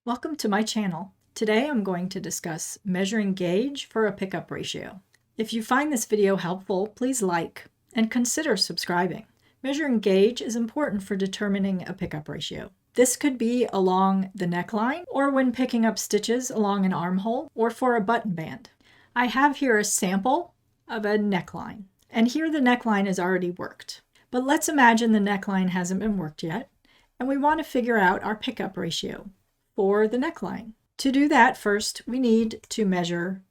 Welcome to my channel. Today I'm going to discuss measuring gauge for a pickup ratio. If you find this video helpful, please like and consider subscribing. Measuring gauge is important for determining a pickup ratio. This could be along the neckline or when picking up stitches along an armhole or for a button band. I have here a sample of a neckline, and here the neckline is already worked. But let's imagine the neckline hasn't been worked yet, and we want to figure out our pickup ratio for the neckline. To do that, first we need to measure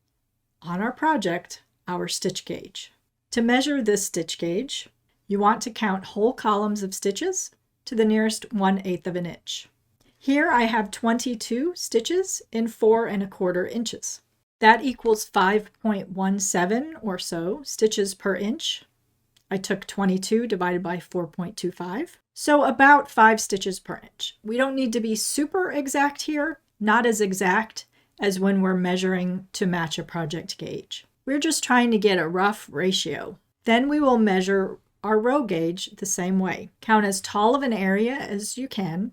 on our project our stitch gauge. To measure this stitch gauge, you want to count whole columns of stitches to the nearest 1/8 of an inch. Here I have 22 stitches in 4 1/4 inches. That equals 5.17 or so stitches per inch. I took 22 divided by 4.25. So about 5 stitches per inch. We don't need to be super exact here, not as exact as when we're measuring to match a project gauge. We're just trying to get a rough ratio. Then we will measure our row gauge the same way. Count as tall of an area as you can,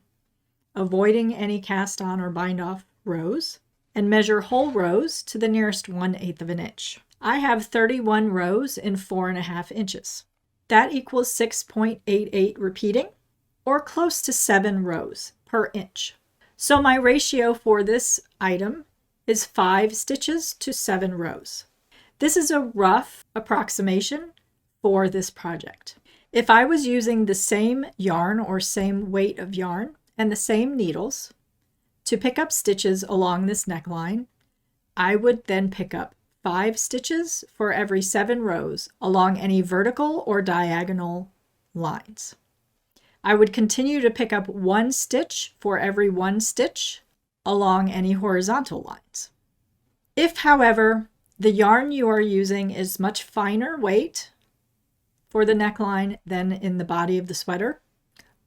avoiding any cast on or bind off rows, and measure whole rows to the nearest 1/8 of an inch. I have 31 rows in 4 1/2 inches. That equals 6.88 repeating, or close to 7 rows per inch. So my ratio for this item is 5 stitches to 7 rows. This is a rough approximation for this project. If I was using the same yarn or same weight of yarn and the same needles to pick up stitches along this neckline, I would then pick up 5 stitches for every 7 rows along any vertical or diagonal lines. I would continue to pick up 1 stitch for every 1 stitch along any horizontal lines. If, however, the yarn you are using is much finer weight for the neckline than in the body of the sweater,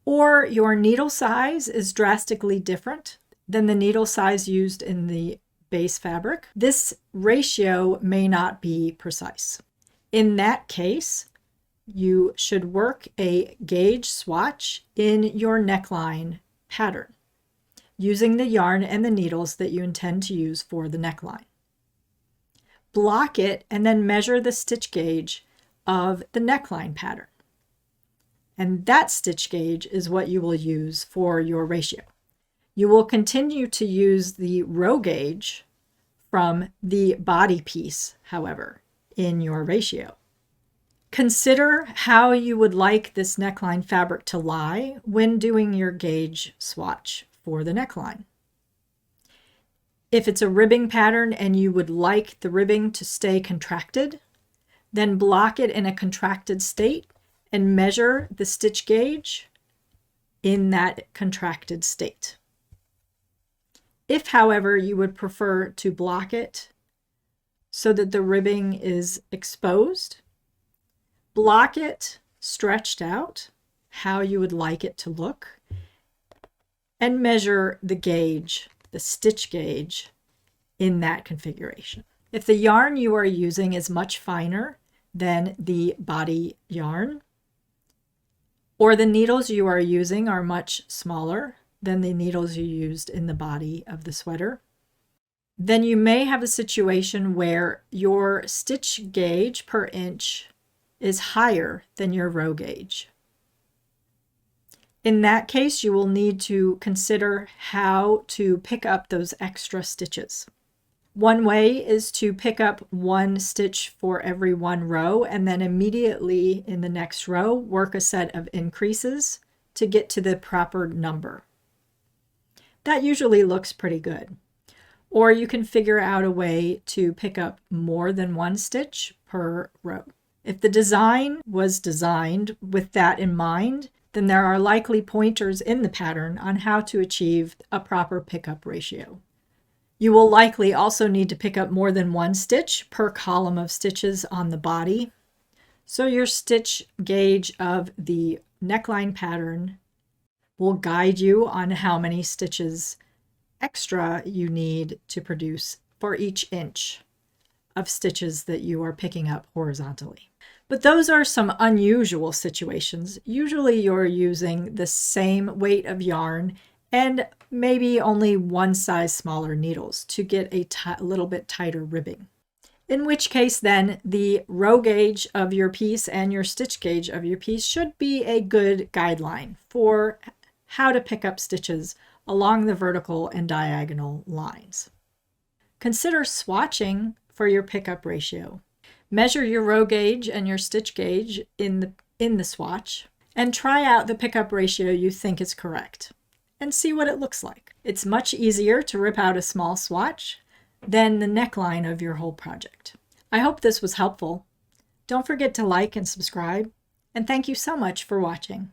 or your needle size is drastically different than the needle size used in the base fabric, this ratio may not be precise. In that case, you should work a gauge swatch in your neckline pattern using the yarn and the needles that you intend to use for the neckline. Block it and then measure the stitch gauge of the neckline pattern. And that stitch gauge is what you will use for your ratio. You will continue to use the row gauge from the body piece, however, in your ratio. Consider how you would like this neckline fabric to lie when doing your gauge swatch for the neckline. If it's a ribbing pattern and you would like the ribbing to stay contracted, then block it in a contracted state and measure the stitch gauge in that contracted state. If, however, you would prefer to block it so that the ribbing is exposed, block it stretched out, how you would like it to look, and measure the gauge, the stitch gauge, in that configuration. If the yarn you are using is much finer than the body yarn, or the needles you are using are much smaller than the needles you used in the body of the sweater, then you may have a situation where your stitch gauge per inch is higher than your row gauge. In that case, you will need to consider how to pick up those extra stitches. One way is to pick up 1 stitch for every 1 row and then immediately in the next row work a set of increases to get to the proper number. That usually looks pretty good. Or you can figure out a way to pick up more than 1 stitch per row. If the design was designed with that in mind, then there are likely pointers in the pattern on how to achieve a proper pickup ratio. You will likely also need to pick up more than 1 stitch per column of stitches on the body. So your stitch gauge of the neckline pattern will guide you on how many stitches extra you need to produce for each inch of stitches that you are picking up horizontally. But those are some unusual situations. Usually you're using the same weight of yarn and maybe only one size smaller needles to get a little bit tighter ribbing. In which case then the row gauge of your piece and your stitch gauge of your piece should be a good guideline for how to pick up stitches along the vertical and diagonal lines. Consider swatching for your pickup ratio. Measure your row gauge and your stitch gauge in the swatch and try out the pickup ratio you think is correct and see what it looks like. It's much easier to rip out a small swatch than the neckline of your whole project. I hope this was helpful. Don't forget to like and subscribe, and thank you so much for watching.